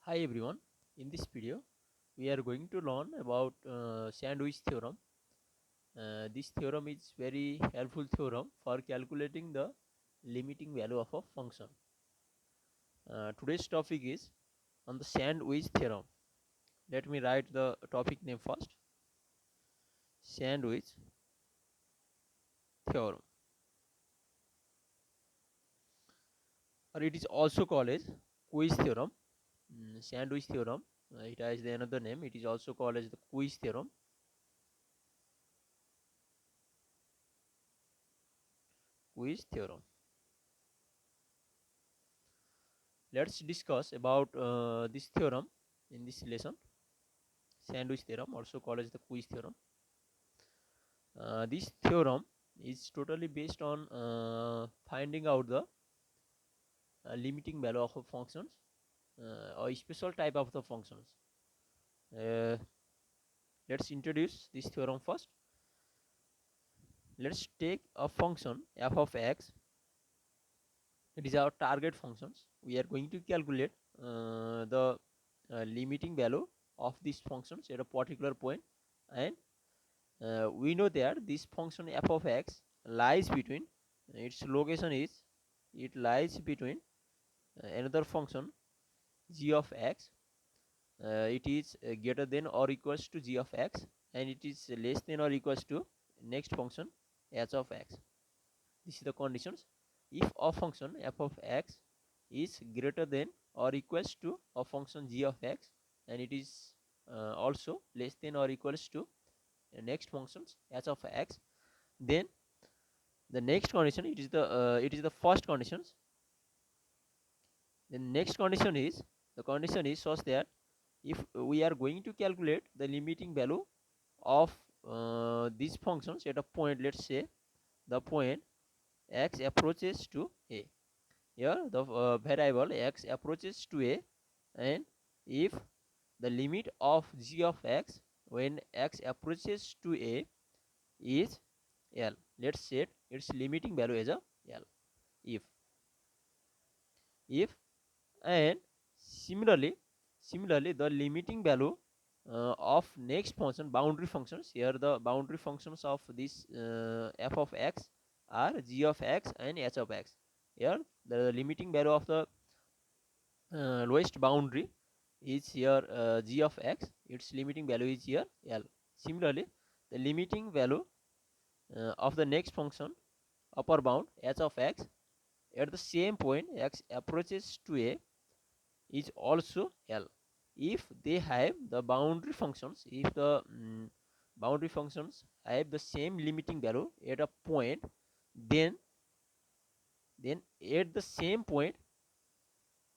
Hi everyone, in this video we are going to learn about sandwich theorem. This theorem is very helpful theorem for calculating the limiting value of a function. Today's topic is on the sandwich theorem. Let me write the topic name first. Sandwich theorem, or it is also called as quiz theorem. Sandwich theorem, it has the another name. It is also called as the quiz theorem. Quiz theorem. Let's discuss about this theorem in this lesson. Sandwich theorem, also called as the quiz theorem. This theorem is totally based on finding out the limiting value of a functions or special type of the functions. Uh, let's introduce this theorem first. Let's take a function f of x. It is our target functions. We are going to calculate the limiting value of these functions at a particular point, and we know that this function f of x lies between, its location is, it lies between another function g of x. It is greater than or equals to g of x, and it is less than or equals to next function h of x. This is the conditions. If a function f of x is greater than or equals to a function g of x, and it is also less than or equals to next functions h of x, then the next condition, it is the first conditions. The next condition is, the condition is such that if we are going to calculate the limiting value of these functions at a point, let's say the point x approaches to a, here the variable x approaches to a, and if the limit of g of x when x approaches to a is L, let's set its limiting value as a L. If and similarly the limiting value of next function, boundary functions, here the boundary functions of this f of x are g of x and h of x. Here the limiting value of the lowest boundary is here g of x, its limiting value is here L. Similarly the limiting value of the next function, upper bound h of x, at the same point x approaches to a is also L. If they have the boundary functions, if the boundary functions have the same limiting value at a point, then at the same point,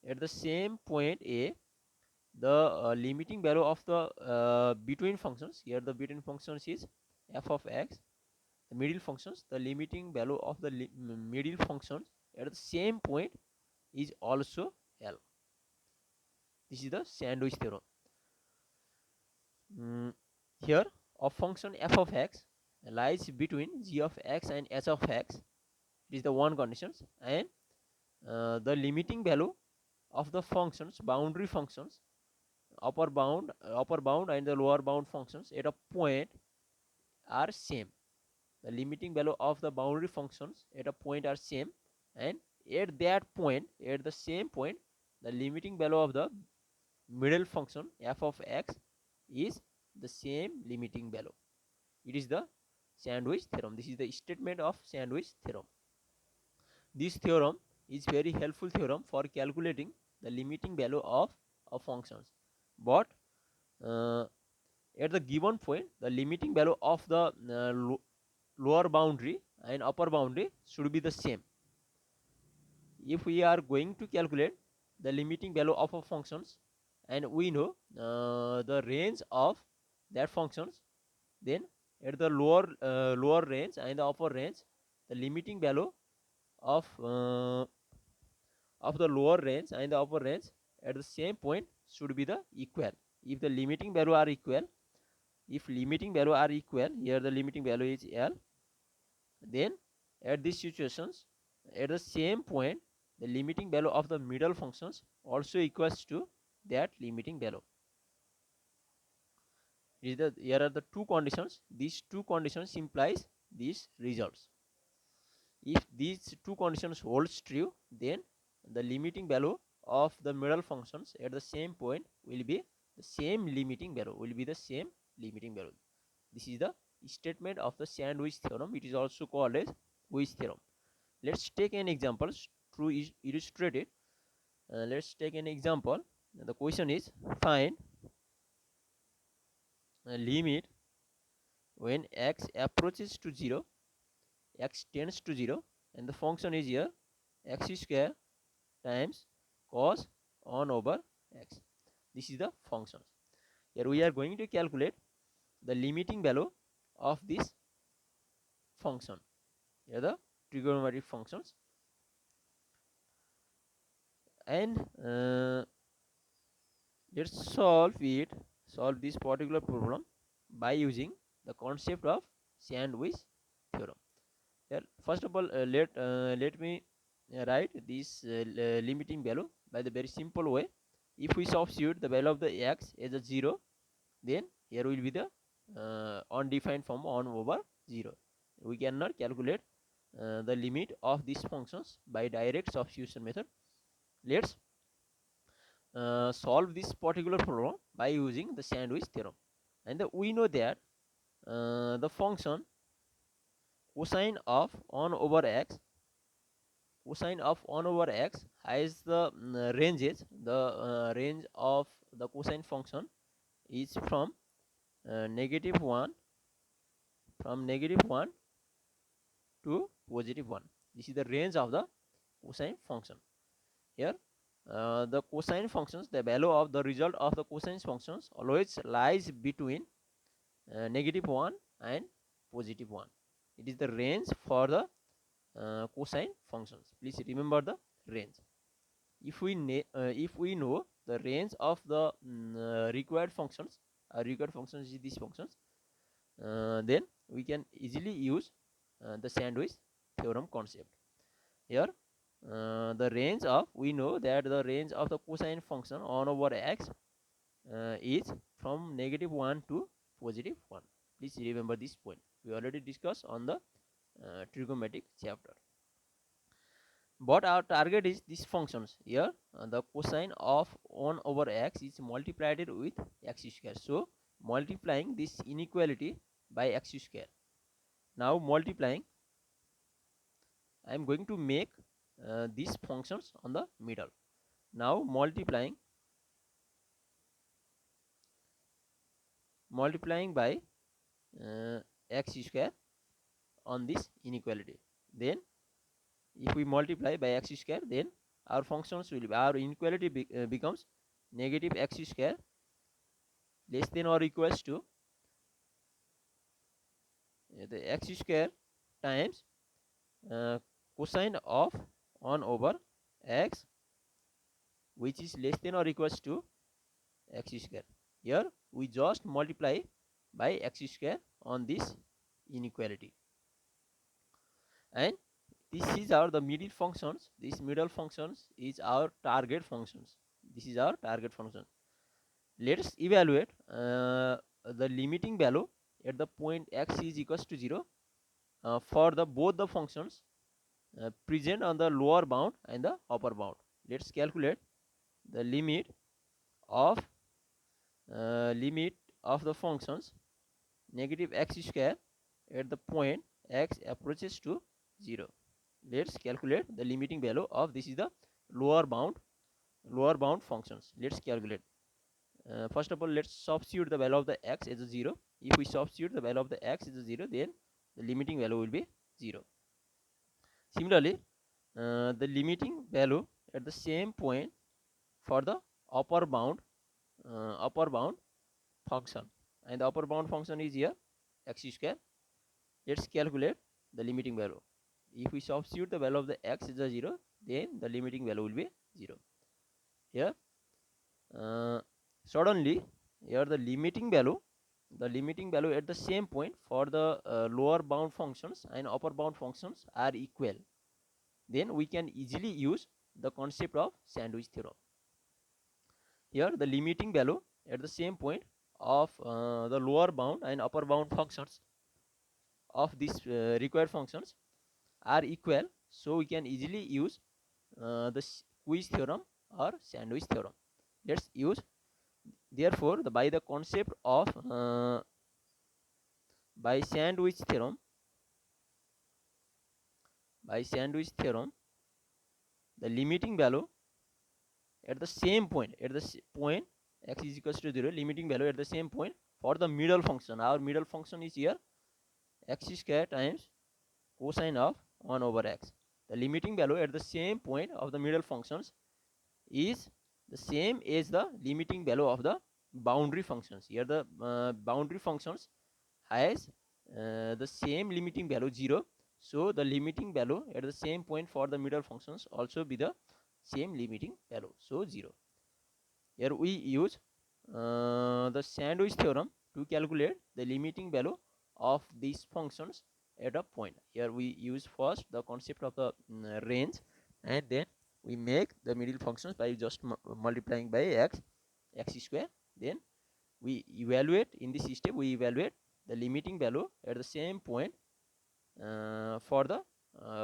a, the limiting value of the between functions, here the between functions is f of x, the middle functions, the limiting value of the middle functions at the same point is also L. This is the sandwich theorem. Here a function f of x lies between g of x and h of x. It is the one conditions, and the limiting value of the functions, boundary functions, upper bound and the lower bound functions at a point are same. The limiting value of the boundary functions at a point are same, and at that point, at the same point, the limiting value of the middle function f of x is the same limiting value. It is the sandwich theorem. This is the statement of sandwich theorem. This theorem is very helpful theorem for calculating the limiting value of functions, but uh, at the given point the limiting value of the lower boundary and upper boundary should be the same. If we are going to calculate the limiting value of a functions, and we know the range of that functions, then at the lower range and the upper range, the limiting value of the lower range and the upper range at the same point should be the equal. If the limiting value are equal, if limiting value are equal, here the limiting value is L, then at these situations, at the same point, the limiting value of the middle functions also equals to that limiting value. Here are the two conditions. These two conditions implies these results. If these two conditions holds true, then the limiting value of the middle functions at the same point will be the same limiting value. This is the statement of the sandwich theorem. It is also called as Weiss theorem. Let's take an example to illustrate it. Let's take an example. The question is, find a limit when x approaches to 0, x tends to 0, and the function is here x square times cos 1 over x. This is the function. Here we are going to calculate the limiting value of this function. Here the trigonometric functions, and let's solve this particular problem by using the concept of sandwich theorem. Here, first of all, let me write this limiting value by the very simple way. If we substitute the value of the x as a 0, then here will be the undefined form 1 over 0. We cannot calculate the limit of these functions by direct substitution method. Let's solve this particular problem by using the sandwich theorem. And we know that the function cosine of 1 over x has the ranges. The range of the cosine function is from negative 1 to positive 1. This is the range of the cosine function. Here the cosine functions, the value of the result of the cosine functions always lies between negative 1 and positive 1. It is the range for the cosine functions. Please remember the range. If we know the range of the required functions is these functions, then we can easily use the sandwich theorem concept. Here the range of, we know that the range of the cosine function 1 over x is from negative 1 to positive 1. Please remember this point. We already discussed on the trigonometric chapter. But our target is these functions. Here the cosine of 1 over x is multiplied with x square. So multiplying this inequality by x square. Now multiplying, I am going to make these functions on the middle. Now multiplying by x square on this inequality. Then if we multiply by x square, then our functions will be, our inequality becomes negative x square less than or equals to the x square times cosine of 1 over x, which is less than or equals to x square. Here we just multiply by x square on this inequality, and this is our the middle functions. This middle functions is our target functions. This is our target function. Let's evaluate the limiting value at the point x is equals to 0 for the both the functions present on the lower bound and the upper bound. Let's calculate the limit of the functions negative x square at the point x approaches to 0. Let's calculate the limiting value of, this is the lower bound functions. Let's calculate. First of all, let's substitute the value of the x as a 0. If we substitute the value of the x as a 0, then the limiting value will be 0. Similarly, the limiting value at the same point for the upper bound function, and the upper bound function is here x square. Let's calculate the limiting value. If we substitute the value of the x as a 0, then the limiting value will be 0. Here suddenly, here the limiting value at the same point for the lower bound functions and upper bound functions are equal. Then we can easily use the concept of sandwich theorem. Here the limiting value at the same point of the lower bound and upper bound functions of these required functions are equal, so we can easily use the squeeze theorem or sandwich theorem. Let's use, therefore, by the concept of by sandwich theorem, the limiting value at the same point, point x is equals to 0, limiting value at the same point for the middle function. Our middle function is here x square times cosine of 1 over x. The limiting value at the same point of the middle functions is the same as the limiting value of the boundary functions. Here the boundary functions has the same limiting value 0, so the limiting value at the same point for the middle functions also be the same limiting value, so 0. Here we use the sandwich theorem to calculate the limiting value of these functions at a point. Here we use first the concept of the range, and then we make the middle functions by just multiplying by x square. Then we evaluate, in this system we evaluate the limiting value at the same point for the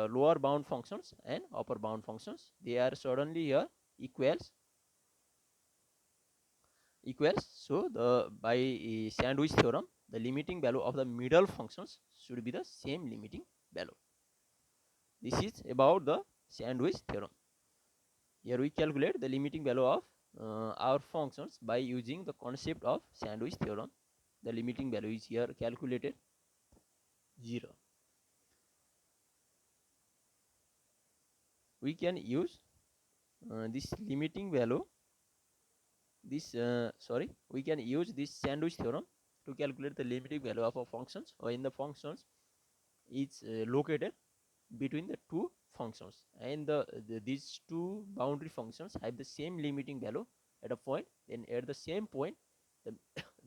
lower bound functions and upper bound functions. They are suddenly here equals, so the by sandwich theorem the limiting value of the middle functions should be the same limiting value. This is about the sandwich theorem. Here we calculate the limiting value of our functions by using the concept of sandwich theorem. The limiting value is here calculated 0. We can use this limiting value, we can use this sandwich theorem to calculate the limiting value of our functions when the functions is located between the two functions, and these two boundary functions have the same limiting value at a point. Then at the same point the,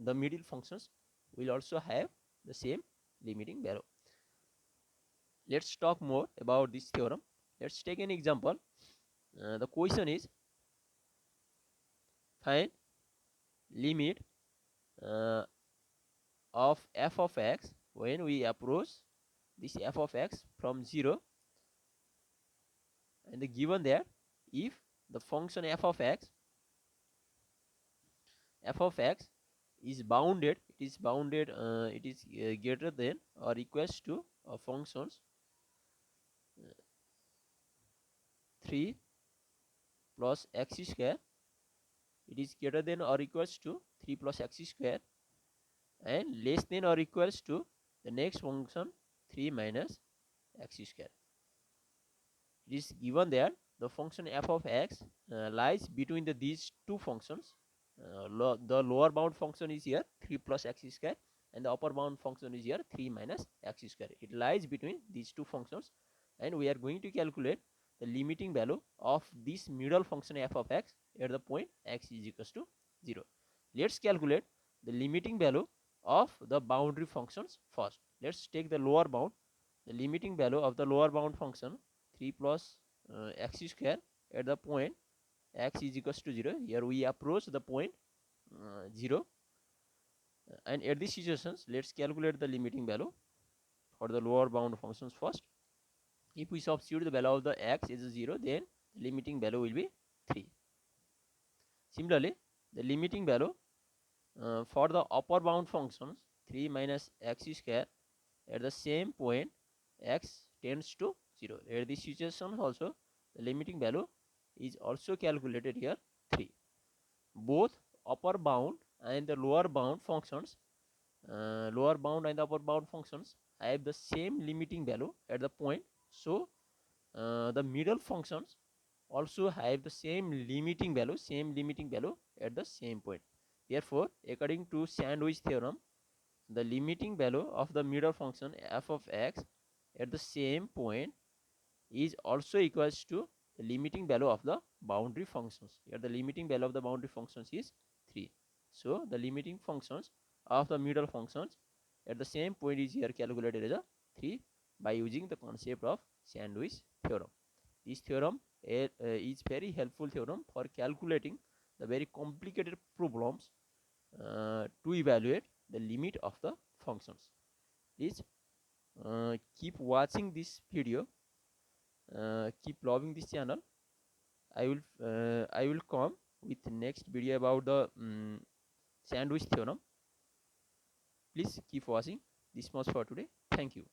the middle functions will also have the same limiting value. Let's talk more about this theorem. Let's take an example. The question is, find limit uh, of f of x when we approach this f of x from 0, and the given that if the function f of x is bounded, it is greater than or equals to functions 3 plus x square, it is greater than or equals to 3 plus x square, and less than or equals to the next function 3 minus x square. It is given that the function f of x lies between these two functions. The lower bound function is here 3 plus x square, and the upper bound function is here 3 minus x square. It lies between these two functions, and we are going to calculate the limiting value of this middle function f of x at the point x is equals to 0. Let's calculate the limiting value of the boundary functions first. Let's take the lower bound. The limiting value of the lower bound function 3 plus x square at the point x is equals to 0. Here we approach the point 0, and at these situations let's calculate the limiting value for the lower bound functions first. If we substitute the value of the x is 0, then the limiting value will be 3. Similarly, the limiting value for the upper bound functions 3 minus x square at the same point x tends to 0. At this situation also the limiting value is also calculated here 3. Both upper bound and the lower bound functions, upper bound functions have the same limiting value at the point, so the middle functions also have the same limiting value at the same point. Therefore, according to sandwich theorem, the limiting value of the middle function f of x at the same point is also equals to the limiting value of the boundary functions. Here the limiting value of the boundary functions is 3. So the limiting functions of the middle functions at the same point is here calculated as a 3 by using the concept of sandwich theorem. This theorem is very helpful theorem for calculating the very complicated problems to evaluate the limit of the functions. Please keep watching this video, keep loving this channel. I will come with next video about the sandwich theorem. Please keep watching. This much for today. Thank you.